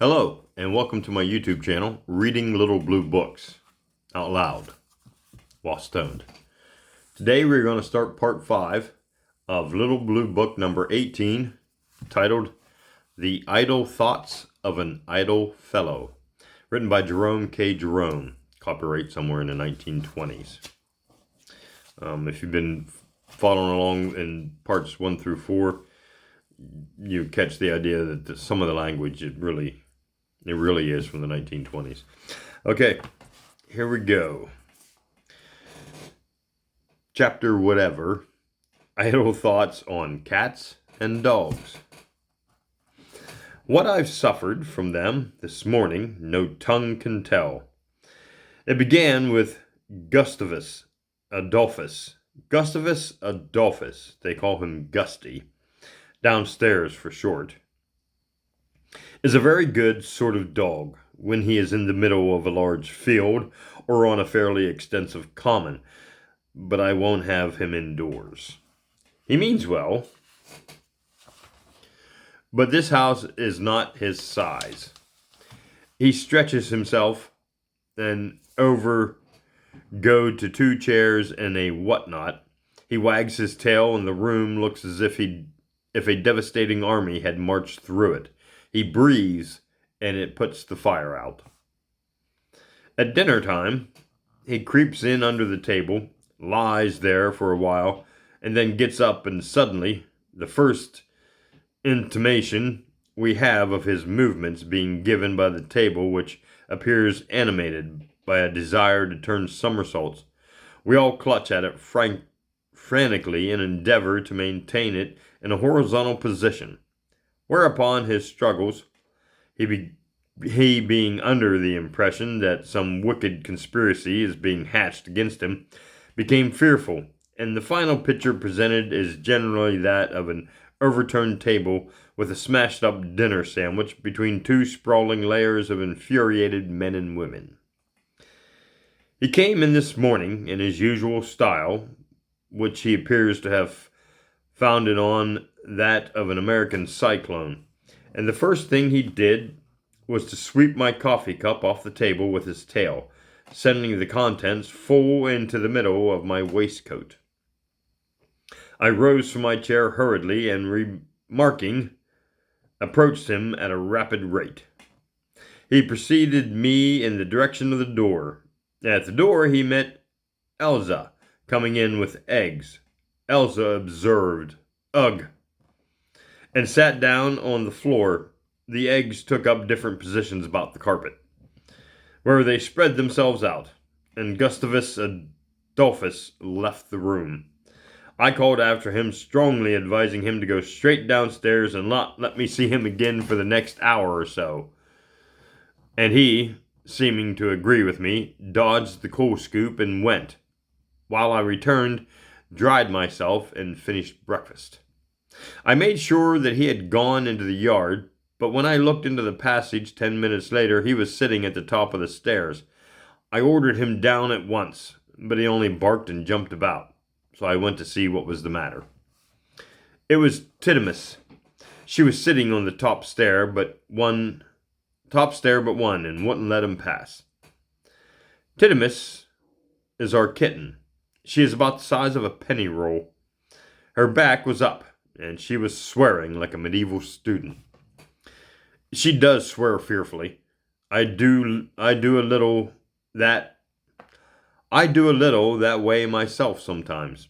Hello, and welcome to my YouTube channel, Reading Little Blue Books out loud while stoned. Today we're going to start part 5 of Little Blue Book number 18, titled The Idle Thoughts of an Idle Fellow, written by Jerome K. Jerome, copyright somewhere in the 1920s. If you've been following along in parts 1 through 4, you catch the idea that some of the language it really is from the 1920s. Okay, here we go. Chapter whatever. Idle thoughts on cats and dogs. What I've suffered from them this morning, no tongue can tell. It began with Gustavus Adolphus. Gustavus Adolphus, they call him Gusty, downstairs for short, is a very good sort of dog when he is in the middle of a large field or on a fairly extensive common, but I won't have him indoors. He means well, but this house is not his size. He stretches himself and over go to 2 chairs and a whatnot. He wags his tail and the room looks as if a devastating army had marched through it. He breathes, and it puts the fire out. At dinner time, he creeps in under the table, lies there for a while, and then gets up, and suddenly, the first intimation we have of his movements being given by the table, which appears animated by a desire to turn somersaults, we all clutch at it frantically and endeavor to maintain it in a horizontal position. Whereupon his struggles, he being under the impression that some wicked conspiracy is being hatched against him, became fearful, and the final picture presented is generally that of an overturned table with a smashed-up dinner sandwich between 2 sprawling layers of infuriated men and women. He came in this morning in his usual style, which he appears to have founded on that of an American cyclone, and the first thing he did was to sweep my coffee cup off the table with his tail, sending the contents full into the middle of my waistcoat. I rose from my chair hurriedly and, remarking, approached him at a rapid rate. He preceded me in the direction of the door. At the door he met Elsa, coming in with eggs. Elsa observed, "Ugh," and sat down on the floor. The eggs took up different positions about the carpet, where they spread themselves out, and Gustavus Adolphus left the room. I called after him, strongly advising him to go straight downstairs and not let me see him again for the next hour or so. And he, seeming to agree with me, dodged the coal scoop and went. While I returned, dried myself, and finished breakfast. I made sure that he had gone into the yard, but when I looked into the passage 10 minutes later, he was sitting at the top of the stairs. I ordered him down at once, but he only barked and jumped about, so I went to see what was the matter. It was Titimus. She was sitting on the top stair but one, and wouldn't let him pass. Titimus is our kitten. She is about the size of a penny roll. Her back was up, and she was swearing like a medieval student. She does swear fearfully. I do a little that way myself sometimes.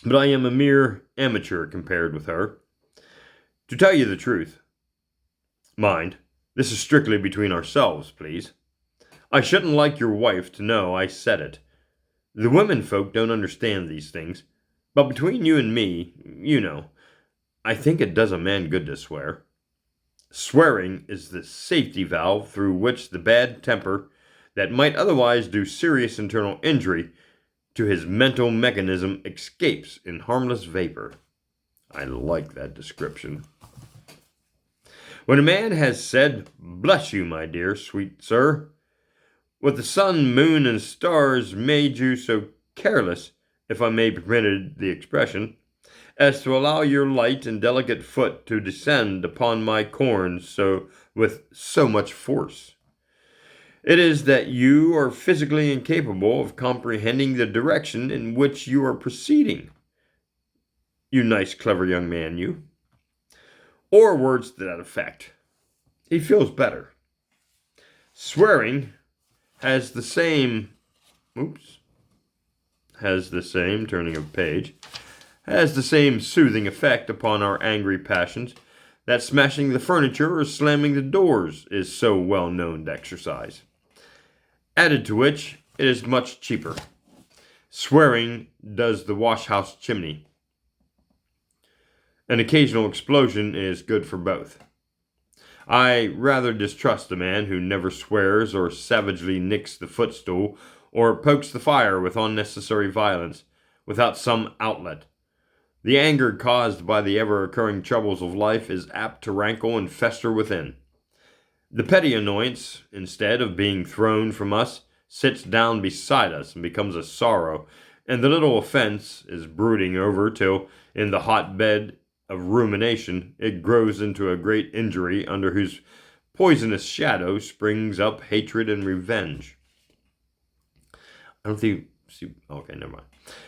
But I am a mere amateur compared with her. To tell you the truth, mind, this is strictly between ourselves, please. I shouldn't like your wife to know I said it. The women folk don't understand these things, but between you and me, you know, I think it does a man good to swear. Swearing is the safety valve through which the bad temper that might otherwise do serious internal injury to his mental mechanism escapes in harmless vapor. I like that description. When a man has said, "Bless you, my dear, sweet sir," what the sun, moon, and stars made you so careless, if I may be permitted the expression, as to allow your light and delicate foot to descend upon my corns so with so much force. It is that you are physically incapable of comprehending the direction in which you are proceeding. You nice, clever young man, you. Or words to that effect. He feels better. Swearing has the same, turning of page, has the same soothing effect upon our angry passions that smashing the furniture or slamming the doors is so well known to exercise. Added to which, it is much cheaper. Swearing does the wash-house chimney. An occasional explosion is good for both. I rather distrust a man who never swears or savagely nicks the footstool or pokes the fire with unnecessary violence without some outlet. The anger caused by the ever-occurring troubles of life is apt to rankle and fester within. The petty annoyance, instead of being thrown from us, sits down beside us and becomes a sorrow, and the little offense is brooding over till, in the hotbed of rumination, it grows into a great injury under whose poisonous shadow springs up hatred and revenge. Okay, never mind.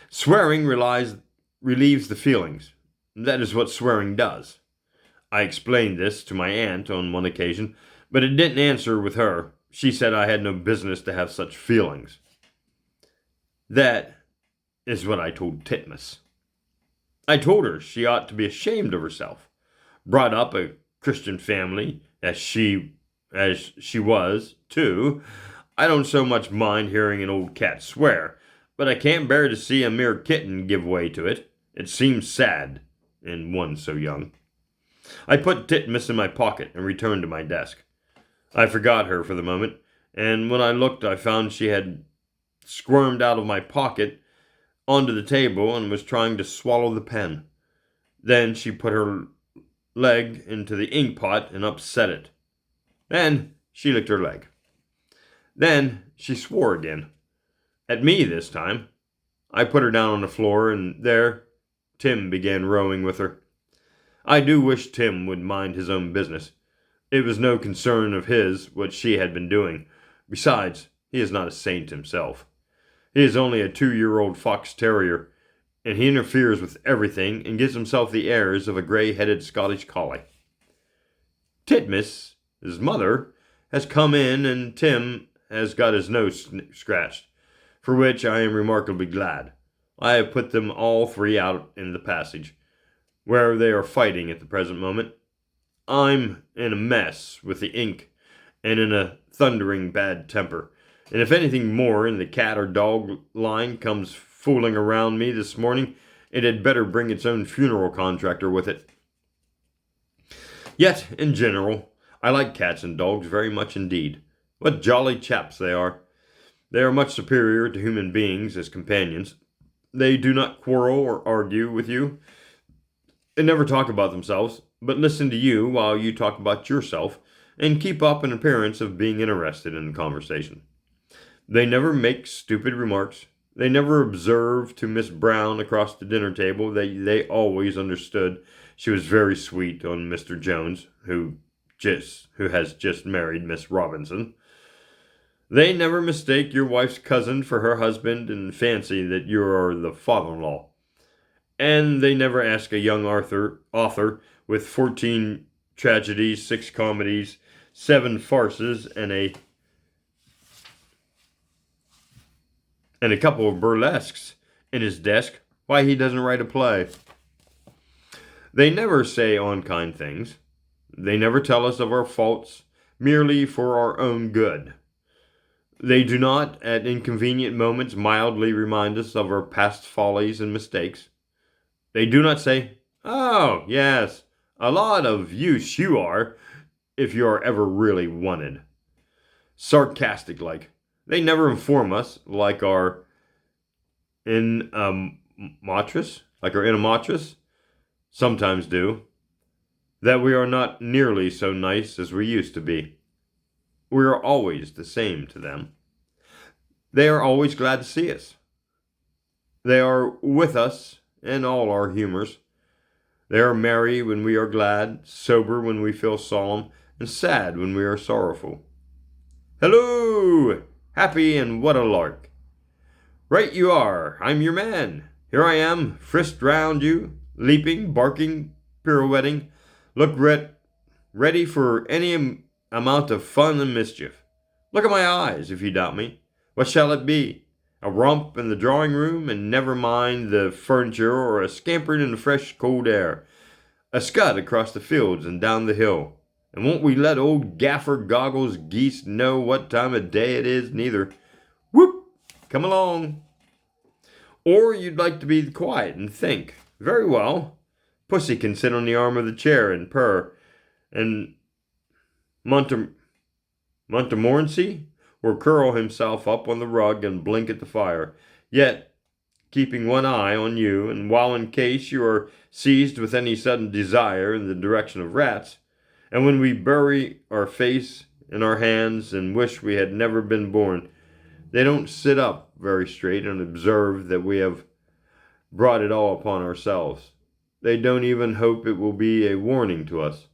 Swearing relieves the feelings. That is what swearing does. I explained this to my aunt on one occasion, but it didn't answer with her. She said I had no business to have such feelings. That is what I told Titmus. I told her she ought to be ashamed of herself. Brought up a Christian family, as she was, too, I don't so much mind hearing an old cat swear, but I can't bear to see a mere kitten give way to it. It seems sad, in one so young. I put Titmus in my pocket and returned to my desk. I forgot her for the moment, and when I looked I found she had squirmed out of my pocket onto the table and was trying to swallow the pen. Then she put her leg into the ink pot and upset it. Then she licked her leg. Then she swore again. At me this time. I put her down on the floor, and there Tim began rowing with her. I do wish Tim would mind his own business. It was no concern of his what she had been doing. Besides, he is not a saint himself. He is only a 2-year-old fox terrier, and he interferes with everything and gives himself the airs of a grey-headed Scottish collie. Titmus, his mother, has come in, and Tim has got his nose scratched, for which I am remarkably glad. I have put them all three out in the passage, where they are fighting at the present moment. I'm in a mess with the ink and in a thundering bad temper, and if anything more in the cat or dog line comes fooling around me this morning, it had better bring its own funeral contractor with it. Yet, in general, I like cats and dogs very much indeed. What jolly chaps they are. They are much superior to human beings as companions. They do not quarrel or argue with you. They never talk about themselves, but listen to you while you talk about yourself, and keep up an appearance of being interested in the conversation. They never make stupid remarks. They never observe to Miss Brown across the dinner table that they always understood she was very sweet on Mr. Jones, who has just married Miss Robinson. They never mistake your wife's cousin for her husband and fancy that you are the father-in-law. And they never ask a young author with 14 tragedies, 6 comedies, 7 farces, and a couple of burlesques in his desk why he doesn't write a play. They never say unkind things. They never tell us of our faults merely for our own good. They do not, at inconvenient moments, mildly remind us of our past follies and mistakes. They do not say, "Oh, yes, a lot of use you are, if you are ever really wanted." Sarcastic like. They never inform us, like our inamatrix, sometimes do, that we are not nearly so nice as we used to be. We are always the same to them. They are always glad to see us. They are with us in all our humors. They are merry when we are glad, sober when we feel solemn, and sad when we are sorrowful. Hello! Happy and what a lark! Right you are, I'm your man. Here I am, frisked round you, leaping, barking, pirouetting, ready for any amount of fun and mischief. Look at my eyes, if you doubt me. What shall it be? A romp in the drawing room, and never mind the furniture, or a scampering in the fresh, cold air? A scud across the fields and down the hill. And won't we let old Gaffer Goggles Geese know what time of day it is, neither? Whoop! Come along. Or you'd like to be quiet and think. Very well. Pussy can sit on the arm of the chair and purr, and Montmorency or curl himself up on the rug and blink at the fire, yet keeping one eye on you, and while in case you are seized with any sudden desire in the direction of rats, and when we bury our face in our hands and wish we had never been born, they don't sit up very straight and observe that we have brought it all upon ourselves. They don't even hope it will be a warning to us.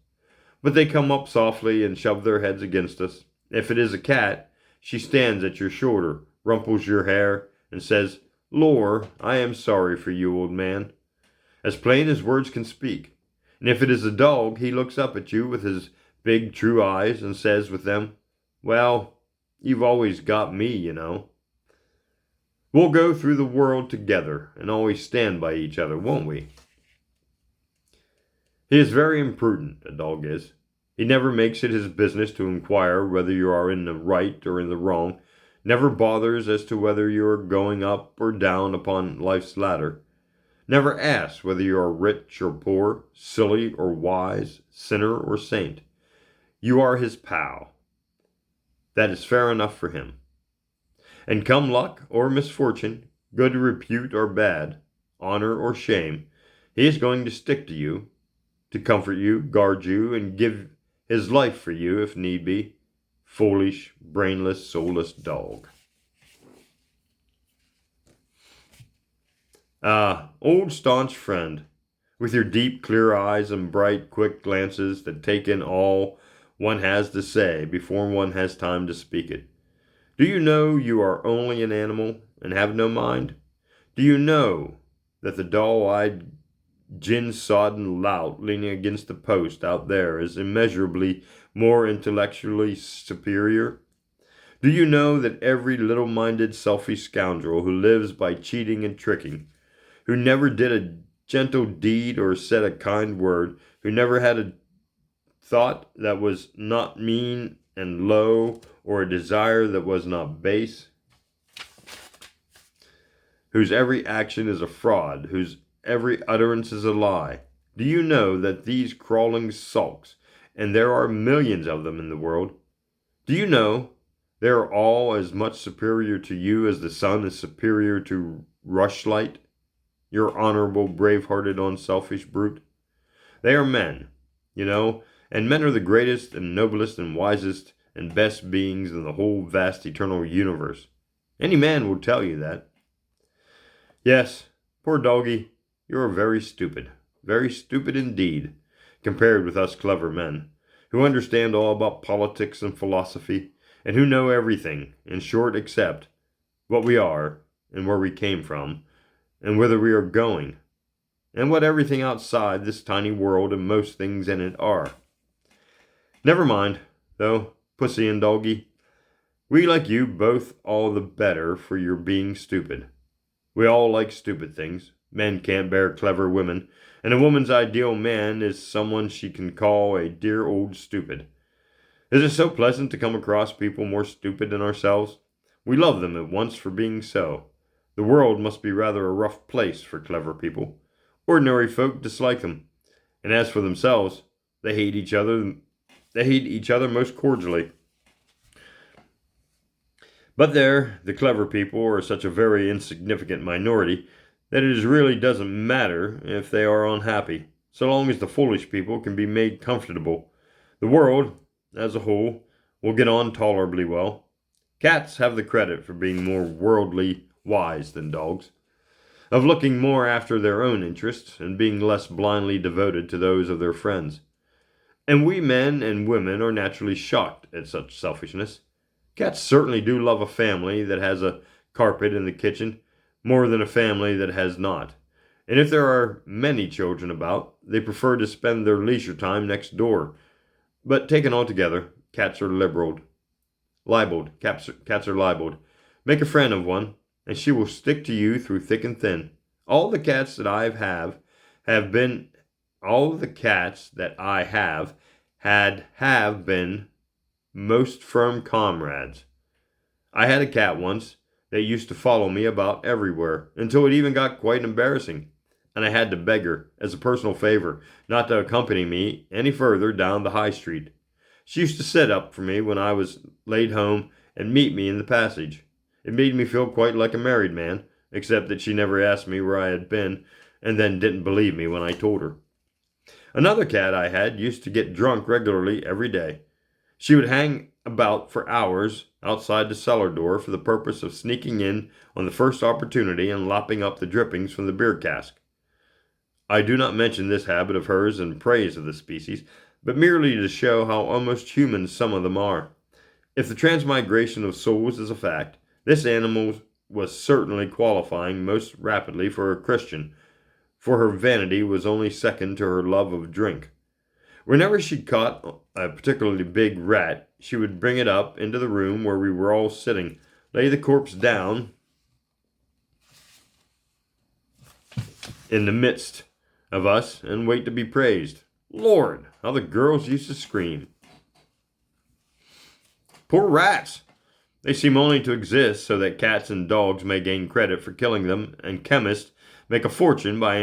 But they come up softly and shove their heads against us. If it is a cat, she stands at your shoulder, rumples your hair, and says, "Lor, I am sorry for you, old man," as plain as words can speak. And if it is a dog, he looks up at you with his big true eyes and says with them, "Well, you've always got me, you know." We'll go through the world together and always stand by each other, won't we? He is very imprudent, a dog is. He never makes it his business to inquire whether you are in the right or in the wrong, never bothers as to whether you are going up or down upon life's ladder, never asks whether you are rich or poor, silly or wise, sinner or saint. You are his pal. That is fair enough for him. And come luck or misfortune, good repute or bad, honor or shame, he is going to stick to you, to comfort you, guard you, and give his life for you if need be. Foolish, brainless, soulless dog. Old staunch friend, with your deep, clear eyes and bright, quick glances that take in all one has to say before one has time to speak it. Do you know you are only an animal and have no mind? Do you know that the dull-eyed, gin-sodden lout leaning against the post out there is immeasurably more intellectually superior? Do you know that every little-minded, selfish scoundrel who lives by cheating and tricking, who never did a gentle deed or said a kind word, who never had a thought that was not mean and low, or a desire that was not base, whose every action is a fraud, whose every utterance is a lie? Do you know that these crawling sulks, and there are millions of them in the world, do you know they are all as much superior to you as the sun is superior to rushlight, your honorable, brave-hearted, unselfish brute? They are men, you know, and men are the greatest and noblest and wisest and best beings in the whole vast eternal universe. Any man will tell you that. Yes, poor doggy, you are very stupid indeed, compared with us clever men, who understand all about politics and philosophy, and who know everything, in short, except what we are, and where we came from, and whither we are going, and what everything outside this tiny world and most things in it are. Never mind, though, pussy and doggy. We like you both all the better for your being stupid. We all like stupid things. Men can't bear clever women, and a woman's ideal man is someone she can call a dear old stupid. Is it so pleasant to come across people more stupid than ourselves? We love them at once for being so. The world must be rather a rough place for clever people. Ordinary folk dislike them, and as for themselves, they hate each other most cordially. But there, the clever people are such a very insignificant minority that it really doesn't matter if they are unhappy, so long as the foolish people can be made comfortable. The world, as a whole, will get on tolerably well. Cats have the credit for being more worldly wise than dogs, of looking more after their own interests and being less blindly devoted to those of their friends. And we men and women are naturally shocked at such selfishness. Cats certainly do love a family that has a carpet in the kitchen more than a family that has not. And if there are many children about, they prefer to spend their leisure time next door. But taken altogether, cats are libeled. Cats are libeled. Make a friend of one, and she will stick to you through thick and thin. All the cats that have been all the cats that I have been most firm comrades. I had a cat once that used to follow me about everywhere until it even got quite embarrassing, and I had to beg her, as a personal favor, not to accompany me any further down the high street. She used to sit up for me when I was laid home and meet me in the passage. It made me feel quite like a married man, except that she never asked me where I had been, and then didn't believe me when I told her. Another cat I had used to get drunk regularly every day. She would hang about for hours outside the cellar door for the purpose of sneaking in on the first opportunity and lapping up the drippings from the beer cask. I do not mention this habit of hers in praise of the species, but merely to show how almost human some of them are. If the transmigration of souls is a fact, this animal was certainly qualifying most rapidly for a Christian, for her vanity was only second to her love of drink. Whenever she caught a particularly big rat, she would bring it up into the room where we were all sitting, lay the corpse down in the midst of us, and wait to be praised. Lord, how the girls used to scream. Poor rats! They seem only to exist so that cats and dogs may gain credit for killing them, and chemists make a fortune by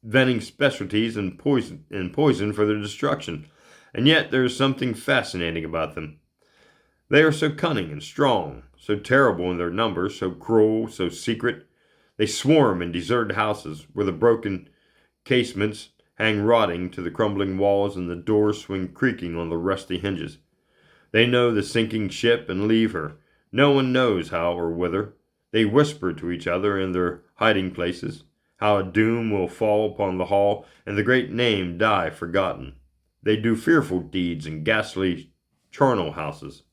inventing specialties in poison for their destruction. And yet there is something fascinating about them. They are so cunning and strong, so terrible in their numbers, so cruel, so secret. They swarm in deserted houses where the broken casements hang rotting to the crumbling walls and the doors swing creaking on the rusty hinges. They know the sinking ship and leave her. No one knows how or whither. They whisper to each other in their hiding places, how a doom will fall upon the hall and the great name die forgotten. They do fearful deeds in ghastly charnel houses.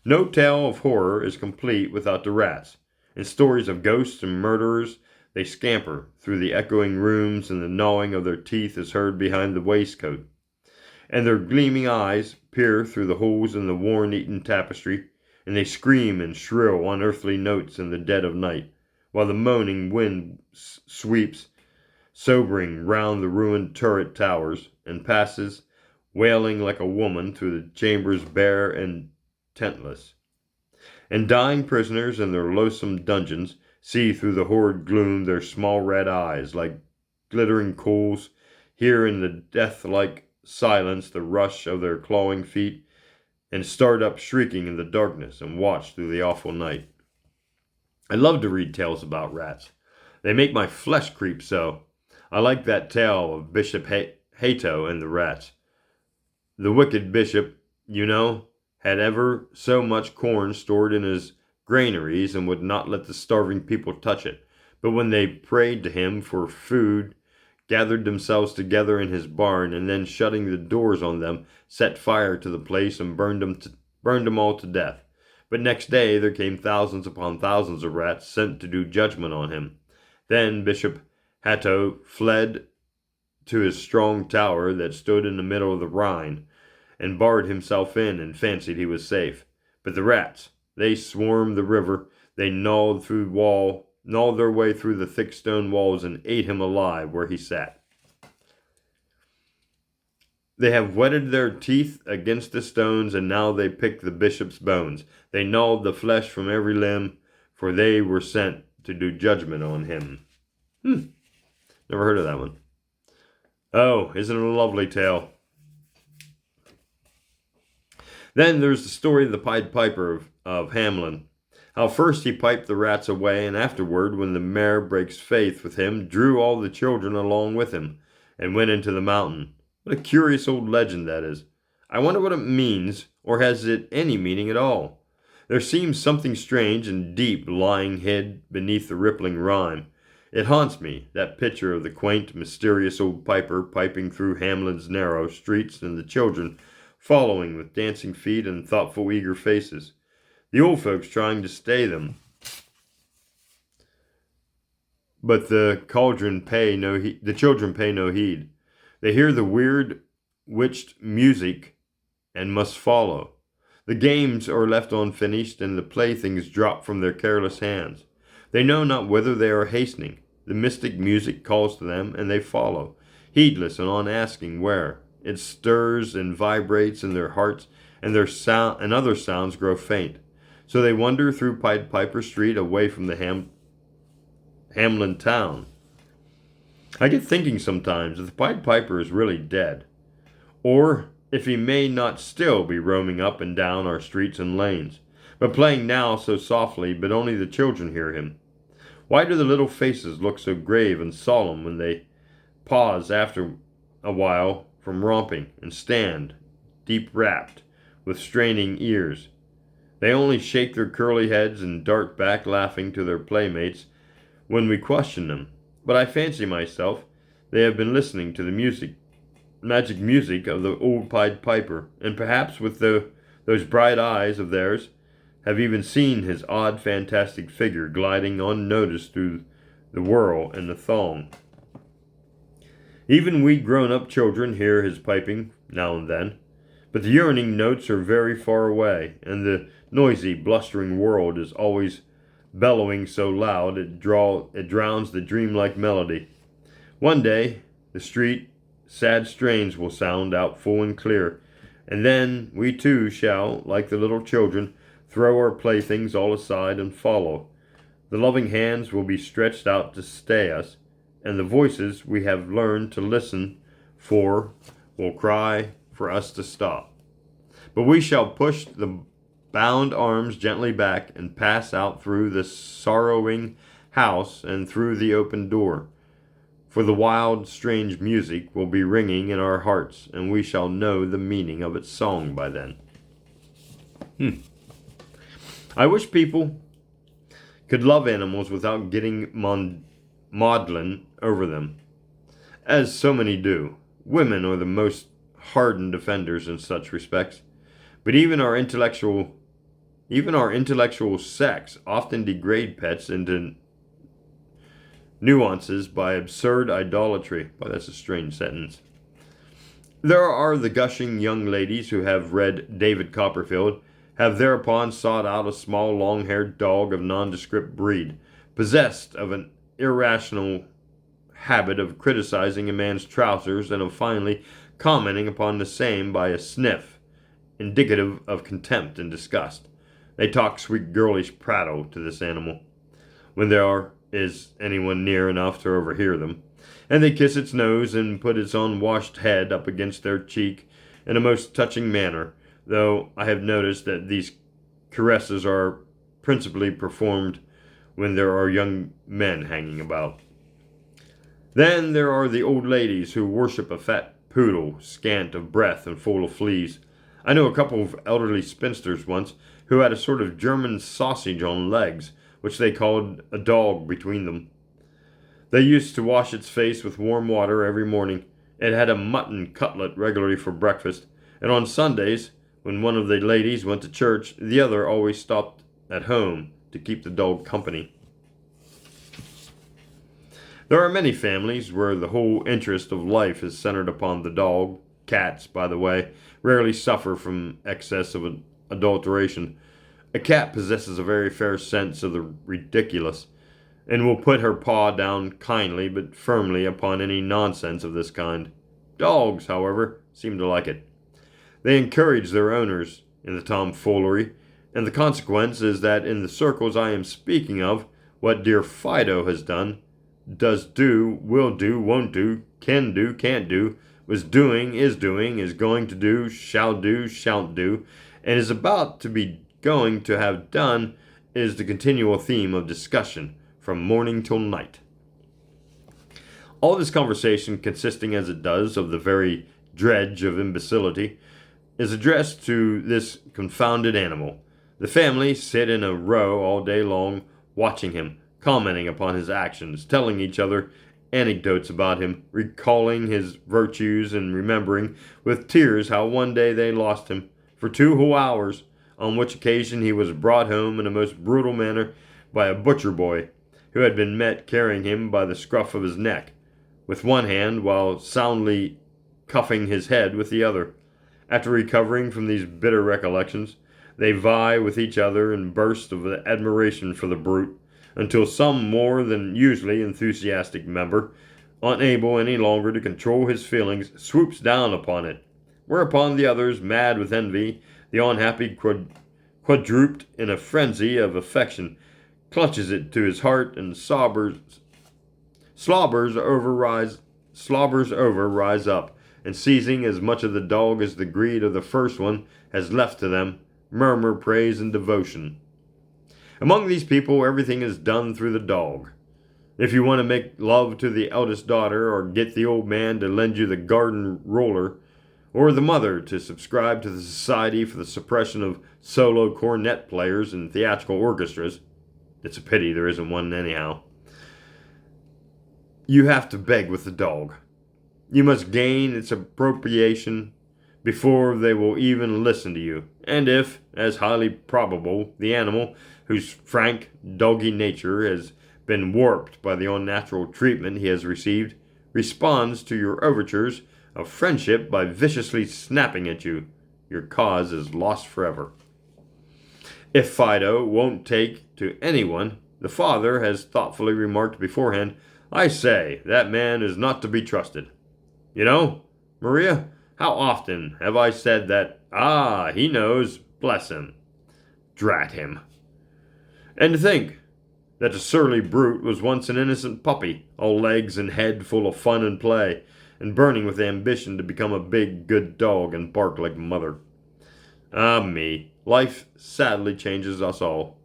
No tale of horror is complete without the rats. In stories of ghosts and murderers, they scamper through the echoing rooms, and the gnawing of their teeth is heard behind the waistcoat, and their gleaming eyes peer through the holes in the worm-eaten tapestry, and they scream in shrill, unearthly notes in the dead of night, while the moaning wind sweeps, sobering round the ruined turret towers, and passes, wailing like a woman, through the chambers bare and tentless. And dying prisoners in their loathsome dungeons see through the horrid gloom their small red eyes, like glittering coals, hear in the death-like silence the rush of their clawing feet, and start up shrieking in the darkness and watch through the awful night. I love to read tales about rats. They make my flesh creep so. I like that tale of Bishop Hato and the rats. The wicked bishop, had ever so much corn stored in his granaries and would not let the starving people touch it. But when they prayed to him for food, gathered themselves together in his barn, and then shutting the doors on them, set fire to the place and burned them all to death. But next day there came thousands upon thousands of rats sent to do judgment on him. Then Bishop Hatto fled to his strong tower that stood in the middle of the Rhine, and barred himself in and fancied he was safe. But the rats, they swarmed the river, they gnawed their way through the thick stone walls and ate him alive where he sat. They have whetted their teeth against the stones, and now they pick the bishop's bones. They gnawed the flesh from every limb, for they were sent to do judgment on him. Never heard of that one. Oh, isn't it a lovely tale? Then there's the story of the Pied Piper of Hamelin. How first he piped the rats away, and afterward, when the mayor breaks faith with him, drew all the children along with him, and went into the mountain. What a curious old legend that is. I wonder what it means, or has it any meaning at all? There seems something strange and deep lying hid beneath the rippling rhyme. It haunts me, that picture of the quaint, mysterious old piper piping through Hamlin's narrow streets and the children following with dancing feet and thoughtful, eager faces. The old folks trying to stay them, but the children pay no heed. They hear the weird, witched music and must follow. The games are left unfinished, and the playthings drop from their careless hands. They know not whither they are hastening. The mystic music calls to them, and they follow, heedless and unasking where. It stirs and vibrates in their hearts, and their sound and other sounds grow faint. So they wander through Pied Piper Street away from the Hamlin town. I get thinking sometimes if the Pied Piper is really dead, or if he may not still be roaming up and down our streets and lanes, but playing now so softly but only the children hear him. Why do the little faces look so grave and solemn when they pause after a while from romping and stand, deep wrapped, with straining ears? They only shake their curly heads and dart back laughing to their playmates when we question them. But I fancy myself they have been listening to the magic music of the old Pied Piper, and perhaps with those bright eyes of theirs have even seen his odd, fantastic figure gliding unnoticed through the whirl and the throng. Even we grown-up children hear his piping now and then, but the yearning notes are very far away, and the noisy, blustering world is always bellowing so loud it drowns the dreamlike melody. One day, the street sad strains will sound out full and clear, and then we too shall, like the little children, throw our playthings all aside and follow. The loving hands will be stretched out to stay us, and the voices we have learned to listen for will cry for us to stop. But we shall push the bound arms gently back and pass out through the sorrowing house and through the open door. For the wild, strange music will be ringing in our hearts, and we shall know the meaning of its song by then. I wish people could love animals without getting maudlin over them, as so many do. Women are the most hardened offenders in such respects, but even our intellectual sex often degrade pets into nuances by absurd idolatry. Well, that's a strange sentence. There are the gushing young ladies who have read David Copperfield, have thereupon sought out a small long-haired dog of nondescript breed, possessed of an irrational habit of criticizing a man's trousers and of finally commenting upon the same by a sniff, indicative of contempt and disgust. They talk sweet girlish prattle to this animal, when there is anyone near enough to overhear them, and they kiss its nose and put its unwashed head up against their cheek in a most touching manner, though I have noticed that these caresses are principally performed when there are young men hanging about. Then there are the old ladies who worship a fat poodle, scant of breath and full of fleas. I know a couple of elderly spinsters once who had a sort of German sausage on legs, which they called a dog between them. They used to wash its face with warm water every morning. It had a mutton cutlet regularly for breakfast, and on Sundays, when one of the ladies went to church, the other always stopped at home to keep the dog company. There are many families where the whole interest of life is centered upon the dog. Cats, by the way, rarely suffer from excess of adulteration. A cat possesses a very fair sense of the ridiculous, and will put her paw down kindly but firmly upon any nonsense of this kind. Dogs, however, seem to like it. They encourage their owners in the tomfoolery, and the consequence is that in the circles I am speaking of, what dear Fido has done, does do, will do, won't do, can do, can't do, was doing, is going to do, shan't do, and is about to be going to have done, is the continual theme of discussion from morning till night. All this conversation, consisting as it does of the very dredge of imbecility, is addressed to this confounded animal. The family sit in a row all day long, watching him, commenting upon his actions, telling each other anecdotes about him, recalling his virtues, and remembering with tears how one day they lost him for 2 whole hours, on which occasion he was brought home in a most brutal manner by a butcher boy, who had been met carrying him by the scruff of his neck, with one hand, while soundly cuffing his head with the other. After recovering from these bitter recollections, they vie with each other in bursts of admiration for the brute, until some more than usually enthusiastic member, unable any longer to control his feelings, swoops down upon it, whereupon the others, mad with envy, the unhappy quadruped in a frenzy of affection, clutches it to his heart and slobbers over, rise up, and seizing as much of the dog as the greed of the first one has left to them, murmur praise and devotion. Among these people, everything is done through the dog. If you want to make love to the eldest daughter, or get the old man to lend you the garden roller, or the mother to subscribe to the Society for the Suppression of Solo Cornet Players in Theatrical Orchestras — it's a pity there isn't one anyhow — you have to beg with the dog. You must gain its approbation before they will even listen to you. And if, as highly probable, the animal, whose frank, doggy nature has been warped by the unnatural treatment he has received, responds to your overtures of friendship by viciously snapping at you, your cause is lost forever. If Fido won't take to anyone, the father has thoughtfully remarked beforehand, "I say, that man is not to be trusted. You know, Maria, how often have I said that, he knows, bless him. Drat him. And to think that the surly brute was once an innocent puppy, all legs and head full of fun and play, and burning with ambition to become a big, good dog and bark like mother. Ah me, life sadly changes us all.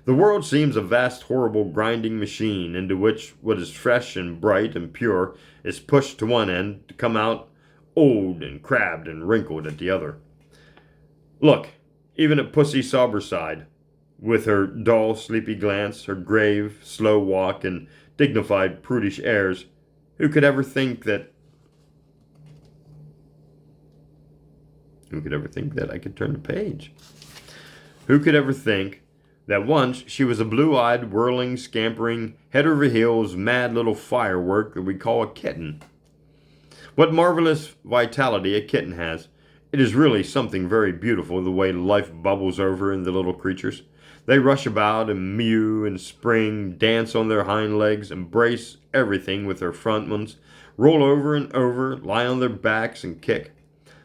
The world seems a vast, horrible, grinding machine into which what is fresh and bright and pure is pushed to one end to come out old and crabbed and wrinkled at the other. Look, even at Pussy Sauberside, with her dull, sleepy glance, her grave, slow walk, and dignified, prudish airs, who could ever think that I could turn the page? Who could ever think that once she was a blue-eyed, whirling, scampering, head-over-heels, mad little firework that we call a kitten? What marvelous vitality a kitten has. It is really something very beautiful, the way life bubbles over in the little creatures. They rush about and mew and spring, dance on their hind legs, embrace everything with their front ones, roll over and over, lie on their backs and kick.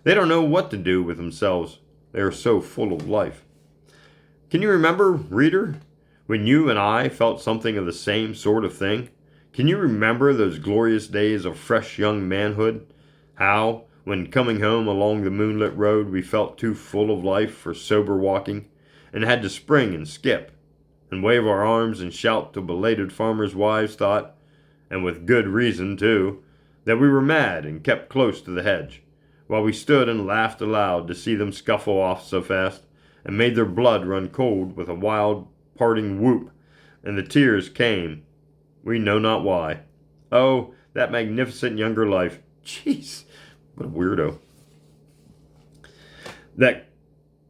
They don't know what to do with themselves. They are so full of life. Can you remember, reader, when you and I felt something of the same sort of thing? Can you remember those glorious days of fresh young manhood? How, when coming home along the moonlit road, we felt too full of life for sober walking, and had to spring and skip, and wave our arms and shout till belated farmers' wives thought, and with good reason too, that we were mad and kept close to the hedge, while we stood and laughed aloud to see them scuffle off so fast, and made their blood run cold with a wild parting whoop, and the tears came, we know not why. Oh, that magnificent younger life. Jeez, what a weirdo. That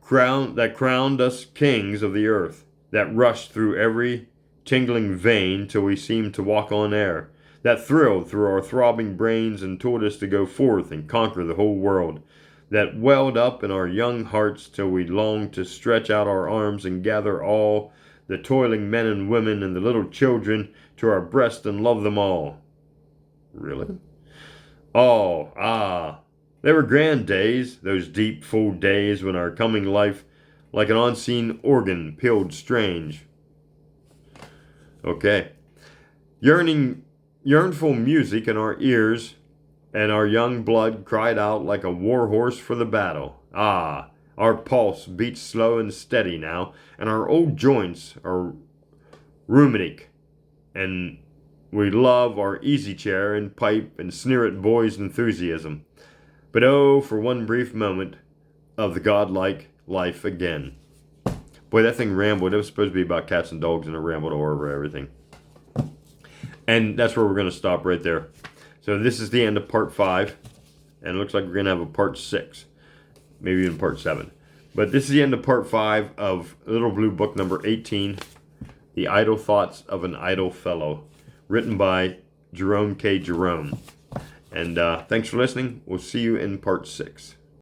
crowned us kings of the earth, that rushed through every tingling vein till we seemed to walk on air, that thrilled through our throbbing brains and told us to go forth and conquer the whole world, that welled up in our young hearts till we longed to stretch out our arms and gather all the toiling men and women and the little children to our breast and love them all. Really? They were grand days, those deep, full days when our coming life, like an unseen organ, pealed strange. Okay. Yearnful music in our ears, and our young blood cried out like a war horse for the battle. Our pulse beats slow and steady now, and our old joints are rheumatic, and we love our easy chair and pipe and sneer at boys' enthusiasm. But oh, for one brief moment of the godlike life again. Boy, that thing rambled. It was supposed to be about cats and dogs, and it rambled all over everything. And that's where we're going to stop right there. So this is the end of part 5. And it looks like we're going to have a part 6. Maybe even part 7. But this is the end of part 5 of Little Blue Book number 18. The Idle Thoughts of an Idle Fellow. Written by Jerome K. Jerome. And thanks for listening. We'll see you in part 6.